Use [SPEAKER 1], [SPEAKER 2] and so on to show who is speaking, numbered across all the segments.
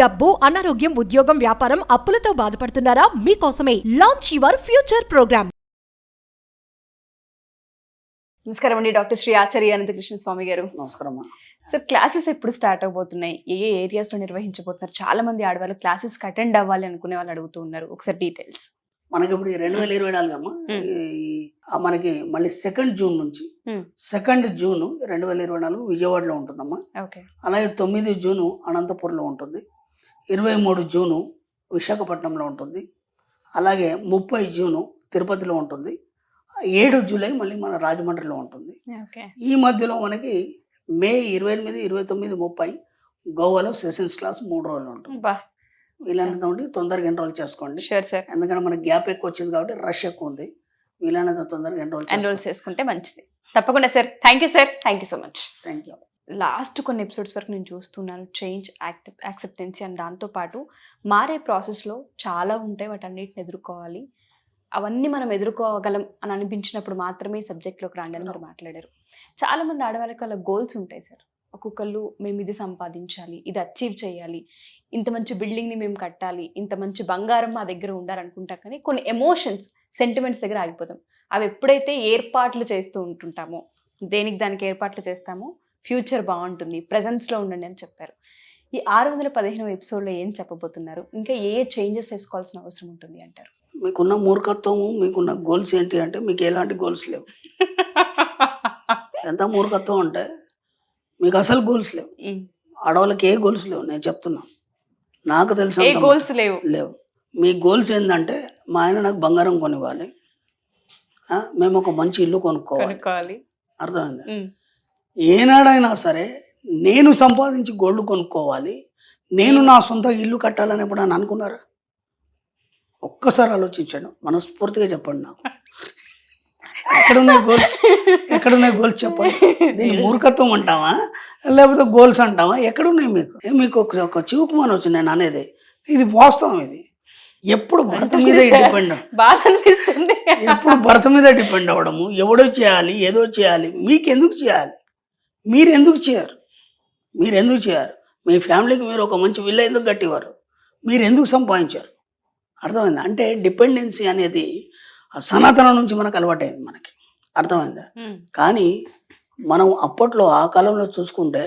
[SPEAKER 1] డబ్బు, అనారోగ్యం, ఉద్యోగం, వ్యాపారం, అప్పులతో బాధపడుతున్నారా? మీకోసమే లాంచ్ యువర్ ఫ్యూచర్ ప్రోగ్రామ్.
[SPEAKER 2] నమస్కారం అండి, డాక్టర్ శ్రీ ఆచార్య అనంతకృష్ణ స్వామి గారు.
[SPEAKER 3] నమస్కారం.
[SPEAKER 2] సార్, క్లాసెస్ ఎప్పుడు స్టార్ట్ అవబోతున్నాయి? ఏ ఏ ఏరియాస్లో నిర్వహించబోతున్నారు? చాలా మంది ఆడవాళ్ళు క్లాసెస్కి అటెండ్ అవ్వాలి అనుకునే వాళ్ళు అడుగుతూ ఉన్నారు. ఒకసారి డీటెయిల్స్.
[SPEAKER 3] మనకి ఇప్పుడు 2024 అమ్మా, మనకి మళ్ళీ 2 జూన్ నుంచి 2 జూన్ 2024 విజయవాడలో ఉంటుందమ్మా.
[SPEAKER 2] ఓకే.
[SPEAKER 3] అలాగే 9 జూను అనంతపురంలో ఉంటుంది, 23 జూను విశాఖపట్నంలో ఉంటుంది, అలాగే 30 జూను తిరుపతిలో ఉంటుంది, 7 జూలై మళ్ళీ మన రాజమండ్రిలో ఉంటుంది. ఈ మధ్యలో మనకి మే 28, 29, 30 గోవాలో సెషన్స్ క్లాస్ 3 రోజులు ఉంటుంది. వీలైనంత ఉండి తొందరగా ఎన్రోల్ చేసుకోండి. ఎందుకంటే మనకి గ్యాప్ ఎక్కువ వచ్చింది కాబట్టి రష్ ఎక్కువ ఉంది. వీలైనంత తొందరగా ఎన్రోల్
[SPEAKER 2] చేసుకుంటే మంచిది. తప్పకుండా sir. Thank you sir. Thank you so much.
[SPEAKER 3] Thank you.
[SPEAKER 2] Last కొన్ని ఎపిసోడ్స్ వరకు నేను చూస్తున్నాను చేంజ్, యాక్సెప్టెన్సీ అండ్ దాంతోపాటు మారే ప్రాసెస్లో చాలా ఉంటాయి, వాటన్నిటిని ఎదుర్కోవాలి. అవన్నీ మనం ఎదుర్కోగలం అని అనిపించినప్పుడు మాత్రమే ఈ సబ్జెక్ట్లోకి రాండి అని మీరు మాట్లాడారు. చాలామంది ఆడవాళ్ళకి వాళ్ళ గోల్స్ ఉంటాయి సార్. ఒక్కొక్కళ్ళు మేము ఇది సంపాదించాలి, ఇది అచీవ్ చేయాలి, ఇంత మంచి బిల్డింగ్ని మేము కట్టాలి, ఇంత మంచి బంగారం మా దగ్గర ఉండాలనుకుంటాం. కానీ కొన్ని ఎమోషన్స్, సెంటిమెంట్స్ దగ్గర ఆగిపోతాం. అవి ఎప్పుడైతే ఏర్పాట్లు చేస్తూ ఉంటుంటామో, దేనికి దానికి ఏర్పాట్లు చేస్తామో ఫ్యూచర్ బాగుంటుంది, ప్రజెన్స్లో ఉండండి అని చెప్పారు. ఈ 615వ ఎపిసోడ్లో ఏం చెప్పబోతున్నారు? ఇంకా ఏ చేంజెస్ చేసుకోవాల్సిన అవసరం ఉంటుంది అంటారు?
[SPEAKER 3] మీకున్న మూర్ఖత్వము, మీకున్న గోల్స్ ఏంటి అంటే మీకు ఎలాంటి గోల్స్ లేవు. ఎంత మూర్ఖత్వం అంటే మీకు అసలు గోల్స్ లేవు. ఆడవాళ్ళకి ఏ గోల్స్ లేవు. నేను చెప్తున్నా, నాకు తెలిసిన
[SPEAKER 2] గోల్స్ లేవు.
[SPEAKER 3] మీ గోల్స్ ఏంటంటే మా ఆయన నాకు బంగారం కొనివ్వాలి, మేము ఒక మంచి ఇల్లు కొనుక్కోవాలి. అర్థమైంది? ఏనాడైనా సరే నేను సంపాదించి గోల్డ్ కొనుక్కోవాలి, నేను నా సొంత ఇల్లు కట్టాలని ఎప్పుడైనా అనుకున్నారా? ఒక్కసారి ఆలోచించండి, మనస్ఫూర్తిగా చెప్పండి. నాకు ఎక్కడున్నాయి గోల్స్ చెప్పండి. దీన్ని మూర్ఖత్వం అంటావా లేకపోతే గోల్స్ అంటావా? ఎక్కడున్నాయి మీకు ఒక చివుకుమని వచ్చి నేను అనేది ఇది వాస్తవం. ఇది ఎప్పుడు భర్త మీద డిపెండ్, ఎప్పుడు భర్త మీద డిపెండ్ అవ్వడము, ఎవడో చేయాలి ఏదో చేయాలి. మీకెందుకు చేయాలి? మీరు ఎందుకు చేయరు? మీ ఫ్యామిలీకి మీరు ఒక మంచి విల్ల ఎందుకు కట్టివారు? మీరు ఎందుకు సంపాదించారు? అర్థమైందా? అంటే డిపెండెన్సీ అనేది సనాతనం నుంచి మనకు అలవాటైంది, మనకి. అర్థమైందా? కానీ మనం అప్పట్లో ఆ కాలంలో చూసుకుంటే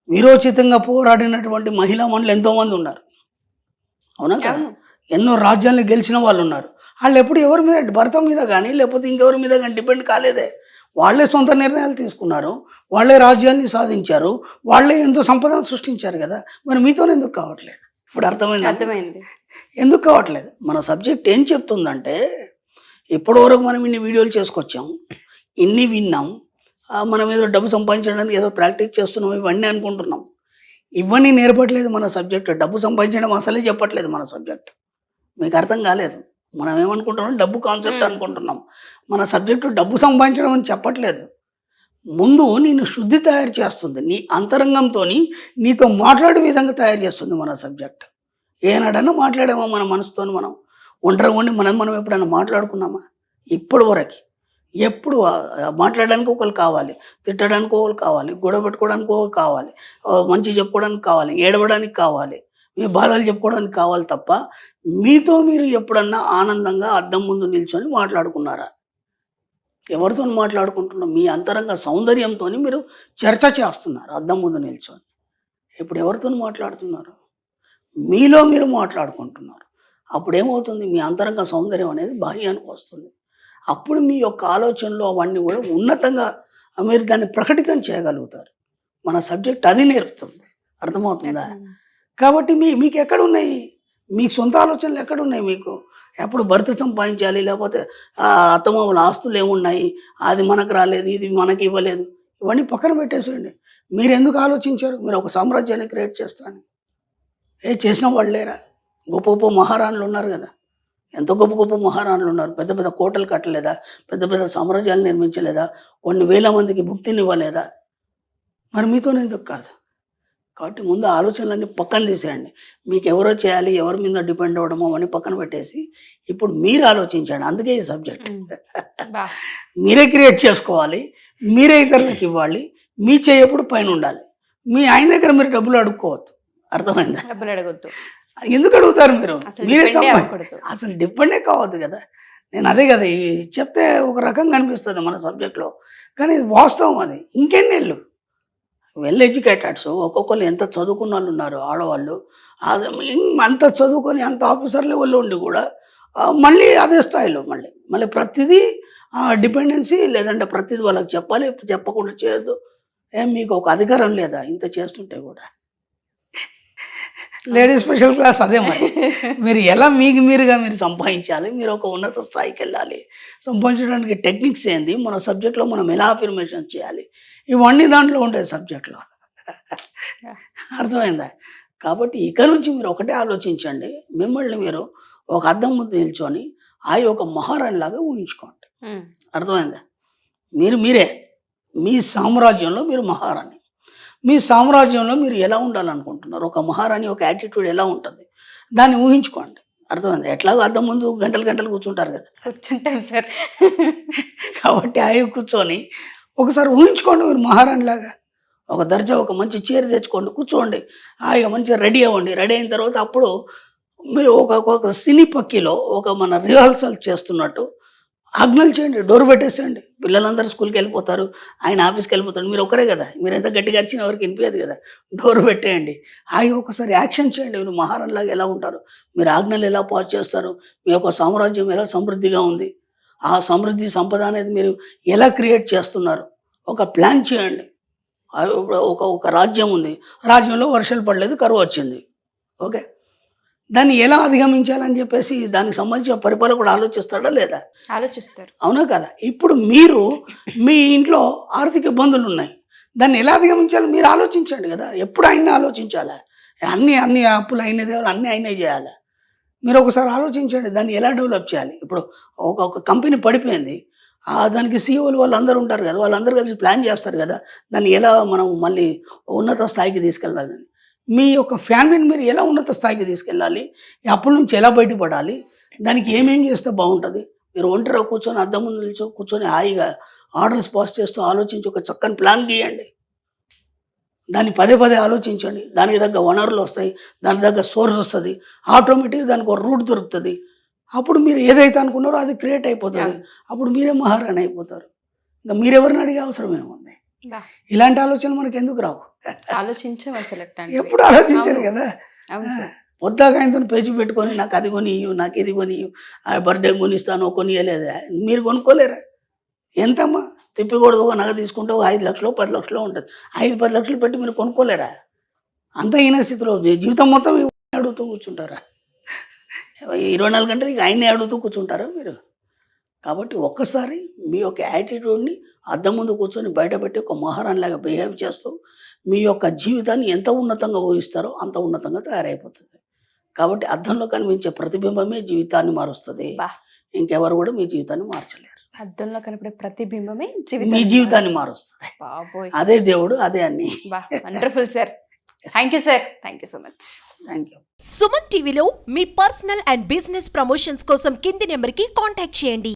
[SPEAKER 3] విరోచితంగా పోరాడినటువంటి మహిళా మనులు ఎంతోమంది ఉన్నారు. అవునా కదా? ఎన్నో రాజ్యాలను గెలిచిన వాళ్ళు ఉన్నారు. వాళ్ళు ఎప్పుడు ఎవరి మీద, భర్త మీద కానీ లేకపోతే ఇంకెవరి మీద కానీ డిపెండ్ కాలేదే. వాళ్ళే సొంత నిర్ణయాలు తీసుకున్నారు, వాళ్ళే రాజ్యాన్ని సాధించారు, వాళ్ళే ఎంతో సంపదను సృష్టించారు కదా. మరి మీతోనే ఎందుకు కావట్లేదు? ఇప్పుడు అర్థమైంది ఎందుకు కావట్లేదు. మన సబ్జెక్ట్ ఏం చెప్తుందంటే, ఇప్పటి వరకు మనం ఇన్ని వీడియోలు చేసుకొచ్చాం, ఇన్ని విన్నాం, మనం ఏదో డబ్బు సంపాదించడానికి ఏదో ప్రాక్టీస్ చేస్తున్నాం, ఇవన్నీ అనుకుంటున్నాం. ఇవన్నీ నేర్పట్లేదు మన సబ్జెక్ట్. డబ్బు సంపాదించడం అసలే చెప్పట్లేదు మన సబ్జెక్ట్. మీకు అర్థం కాలేదు. మనం ఏమనుకుంటున్నాం? డబ్బు కాన్సెప్ట్ అనుకుంటున్నాం. మన సబ్జెక్టు డబ్బు సంపాదించడం అని చెప్పట్లేదు. ముందు నిన్ను శుద్ధి తయారు చేస్తుంది, నీ అంతరంగంతో నీతో మాట్లాడే విధంగా తయారు చేస్తుంది మన సబ్జెక్ట్. ఏనాడన్నా మాట్లాడామా మన మనసుతో? మనం ఒంటరిగా ఉండి మనం ఎప్పుడైనా మాట్లాడుకున్నామా? ఇప్పటి వరకు ఎప్పుడు మాట్లాడడానికి ఒకరు కావాలి, తిట్టడానికి ఒకరు కావాలి, గొడవ పెట్టుకోవడానికి ఒకరు కావాలి, మంచి చెప్పుకోవడానికి కావాలి, ఏడవడానికి కావాలి, మీ బాధలు చెప్పుకోవడానికి కావాలి తప్ప మీతో మీరు ఎప్పుడన్నా ఆనందంగా అద్దం ముందు నిల్చొని మాట్లాడుకున్నారా? ఎవరితో మాట్లాడుకుంటున్నాం? మీ అంతరంగ సౌందర్యంతో మీరు చర్చ చేస్తున్నారు అద్దం ముందు నిల్చొని. ఇప్పుడు ఎవరితో మాట్లాడుతున్నారు? మీలో మీరు మాట్లాడుకుంటున్నారు. అప్పుడు ఏమవుతుంది? మీ అంతరంగ సౌందర్యం అనేది బాహ్యానికి వస్తుంది. అప్పుడు మీ యొక్క ఆలోచనలు అవన్నీ కూడా ఉన్నతంగా మీరు దాన్ని ప్రకటితం చేయగలుగుతారు. మన సబ్జెక్ట్ అది నేర్పుతుంది. అర్థమవుతుందా? కాబట్టి మీకు ఎక్కడున్నాయి? మీకు సొంత ఆలోచనలు ఎక్కడున్నాయి? మీకు ఎప్పుడు భర్త సంపాదించాలి, లేకపోతే అత్తమామల ఆస్తులు ఏమున్నాయి, అది మనకు రాలేదు, ఇది మనకి ఇవ్వలేదు, ఇవన్నీ పక్కన పెట్టేసేయండి. మీరు ఎందుకు ఆలోచించారు? మీరు ఒక సామ్రాజ్యాన్ని క్రియేట్ చేస్తారని. చేసిన వాళ్ళు లేరా? గొప్ప గొప్ప మహారాణులు ఉన్నారు కదా. ఎంతో గొప్ప గొప్ప మహారాణులు ఉన్నారు. పెద్ద పెద్ద కోటలు కట్టలేదా? పెద్ద పెద్ద సామ్రాజ్యాలు నిర్మించలేదా? కొన్ని వేల మందికి భుక్తిని ఇవ్వలేదా? మరి మీతోనే ఎందుకు కాదు? కాబట్టి ముందు ఆలోచనలన్నీ పక్కన తీసేయండి. మీకు ఎవరో చేయాలి, ఎవరి మీద డిపెండ్ అవ్వడమో అని పక్కన పెట్టేసి ఇప్పుడు మీరు ఆలోచించండి. అందుకే ఈ సబ్జెక్ట్ మీరే క్రియేట్ చేసుకోవాలి, మీరే ఇతరులకు ఇవ్వాలి. మీ చేయప్పుడు పైన ఉండాలి. మీ ఆయన దగ్గర మీరు డబ్బులు అడుక్కోవద్దు. అర్థమైందా?
[SPEAKER 2] డబ్బులు అడగొద్దు,
[SPEAKER 3] ఎందుకు అడుగుతారు మీరు?
[SPEAKER 2] అసలు
[SPEAKER 3] మీరే
[SPEAKER 2] depend ఏ
[SPEAKER 3] సంపా
[SPEAKER 2] అవ్వకూడదు.
[SPEAKER 3] అసలు డిపెండే కావద్దు కదా. నేను అదే కదా ఇవి చెప్తే ఒక రకంగా అనిపిస్తుంది మన సబ్జెక్ట్లో, కానీ ఇది వాస్తవం. అది ఇంకెన్నేళ్ళు వెల్ ఎడ్యుకేటెడ్స్ ఒక్కొక్కరు ఎంత చదువుకున్న వాళ్ళు ఉన్నారు ఆడవాళ్ళు, అంత చదువుకొని అంత ఆఫీసర్ లెవెల్లో ఉండి కూడా మళ్ళీ అదే స్థాయిలో మళ్ళీ ప్రతిదీ డిపెండెన్సీ, లేదంటే ప్రతిదీ వాళ్ళకి చెప్పాలి, చెప్పకుండా చేయొద్దు. మీకు ఒక అధికారం లేదా ఇంత చేస్తుంటే కూడా? లేడీస్ స్పెషల్ క్లాస్ అదే మరి. మీరు ఎలా మీకు మీరుగా మీరు సంపాదించాలి, మీరు ఒక ఉన్నత స్థాయికి వెళ్ళాలి. సంపాదించడానికి టెక్నిక్స్ ఏంది, మన సబ్జెక్ట్లో మనం ఎలా అఫర్మేషన్ చేయాలి, ఇవన్నీ దాంట్లో ఉంటాయి సబ్జెక్ట్లో. అర్థమైందా? కాబట్టి ఇక నుంచి మీరు ఒకటే ఆలోచించండి, మిమ్మల్ని మీరు ఒక అద్దం ముందు నిల్చొని ఒక మహారాణిలాగా ఊహించుకోండి. అర్థమైందా? మీరే మీ సామ్రాజ్యంలో మీరు మహారాణి. మీ సామ్రాజ్యంలో మీరు ఎలా ఉండాలనుకుంటున్నారు, ఒక మహారాణి ఒక యాటిట్యూడ్ ఎలా ఉంటుంది, దాన్ని ఊహించుకోండి. అర్థమైంది? ఎట్లాగో అద్దం ముందు గంటలు కూర్చుంటారు కదా,
[SPEAKER 2] కూర్చుంటాం సార్.
[SPEAKER 3] కాబట్టి కూర్చొని ఒకసారి ఊహించుకోండి మీరు మహారాణిలాగా. ఒక దర్జా ఒక మంచి చీర తెచ్చుకోండి, కూర్చోండి, మంచిగా రెడీ అవ్వండి. రెడీ అయిన తర్వాత అప్పుడు మీరు ఒక సినీ పక్కీలో మన రిహార్సల్ చేస్తున్నట్టు ఆజ్ఞలు చేయండి, డోర్ పెట్టేసేయండి. పిల్లలందరూ స్కూల్కి వెళ్ళిపోతారు, ఆయన ఆఫీస్కి వెళ్ళిపోతాడు, మీరు ఒకరే కదా, మీరు ఎంత గట్టిగా అరిచినా ఎవరికి వినిపించదు కదా. డోర్ పెట్టేయండి, ఒకసారి యాక్షన్ చేయండి. మీరు మహారాణిలాగా ఎలా ఉంటారు, మీరు ఆజ్ఞలు ఎలా పాస్ చేస్తారు, మీ యొక్క సామ్రాజ్యం ఎలా సమృద్ధిగా ఉంది, ఆ సమృద్ధి సంపద అనేది మీరు ఎలా క్రియేట్ చేస్తున్నారు, ఒక ప్లాన్ చేయండి. ఒక రాజ్యం ఉంది, రాజ్యంలో వర్షాలు పడలేదు, కరువు వచ్చింది. ఓకే, దాన్ని ఎలా అధిగమించాలని చెప్పేసి దానికి సంబంధించిన పరిపాలకుడు ఆలోచిస్తాడా లేదా?
[SPEAKER 2] ఆలోచిస్తారు.
[SPEAKER 3] అవునా కదా? ఇప్పుడు మీరు మీ ఇంట్లో ఆర్థిక ఇబ్బందులు ఉన్నాయి, దాన్ని ఎలా అధిగమించాలి మీరు ఆలోచించండి కదా. ఎప్పుడు ఆయన్ని ఆలోచించాలి, అన్ని అప్పులు అయినదే అన్నీ అయినా చేయాలి. మీరు ఒకసారి ఆలోచించండి, దాన్ని ఎలా డెవలప్ చేయాలి. ఇప్పుడు ఒక కంపెనీ పడిపోయింది, దానికి సీఈఓలు వాళ్ళందరూ ఉంటారు కదా, వాళ్ళందరూ కలిసి ప్లాన్ చేస్తారు కదా, దాన్ని ఎలా మనం మళ్ళీ ఉన్నత స్థాయికి తీసుకెళ్ళాలని. మీ యొక్క ఫ్యామిలీని మీరు ఎలా ఉన్నత స్థాయికి తీసుకెళ్ళాలి, అప్పుల నుంచి ఎలా బయటపడాలి, దానికి ఏమేం చేస్తే బాగుంటుంది. మీరు ఒంటరిగా కూర్చొని అద్దం ముందు కూర్చొని హాయిగా ఆర్డర్స్ పాస్ చేస్తూ ఆలోచించి ఒక చక్కని ప్లాన్ గీయండి. దాన్ని పదే ఆలోచించండి. దానికి తగ్గ వనరులు వస్తాయి, దానికి తగ్గ సోర్స్ వస్తుంది, ఆటోమేటిక్గా దానికి ఒక రూట్ దొరుకుతుంది. అప్పుడు మీరు ఏదైతే అనుకున్నారో అది క్రియేట్ అయిపోతుంది. అప్పుడు మీరే మహారాణి అయిపోతారు. ఇంకా మీరెవరిని అడిగే అవసరం ఏముంది? ఇలాంటి ఆలోచనలు మనకి ఎందుకు రావు?
[SPEAKER 2] ఆలోచించం అసలు,
[SPEAKER 3] ఎప్పుడు ఆలోచించారు కదా. వద్దాక ఆయనతో పేజీ పెట్టుకొని నాకు అది కొనియు, నాకు ఇది కొనియు, బర్త్డే కొనిస్తాను, కొనియలేదా? మీరు కొనుక్కోలేరా? ఎంతమ్మా తిప్పకూడదు, నగ తీసుకుంటే 5 లక్షలు 10 లక్షలు ఉంటుంది. 5-10 లక్షలు పెట్టి మీరు కొనుక్కోలేరా? అంత హీన స్థితిలో జీవితం మొత్తం అడుగుతూ కూర్చుంటారా? 24 గంటలు ఇక ఆయన్ని అడుగుతూ కూర్చుంటారా మీరు? కాబట్టి ఒక్కసారి మీ యొక్క యాటిట్యూడ్ని అద్దం ముందు కూర్చొని బయటపెట్టి ఒక మహారాణిలాగా బిహేవ్ చేస్తూ మీ యొక్క జీవితాన్ని ఎంత ఉన్నతంగా ఊహిస్తారో అంత ఉన్నతంగా తయారైపోతుంది. కాబట్టి అద్దంలో కనిపించే ప్రతిబింబమే జీవితాన్ని మారుస్తుంది, ఇంకెవరు కూడా మీ జీవితాన్ని మార్చలేరు.
[SPEAKER 2] అద్దంలో కనిపడే ప్రతిబింబమే
[SPEAKER 3] మీ జీవితాన్ని మారుస్తుంది. అదే దేవుడు, అదే అన్ని.
[SPEAKER 2] Wonderful sir, thank you sir, thank you so much.
[SPEAKER 3] Thank you.
[SPEAKER 1] Suman టీవీలో మీ పర్సనల్ అండ్ బిజినెస్ ప్రమోషన్స్ కోసం కింది నెంబర్కి కాంటాక్ట్ చేయండి.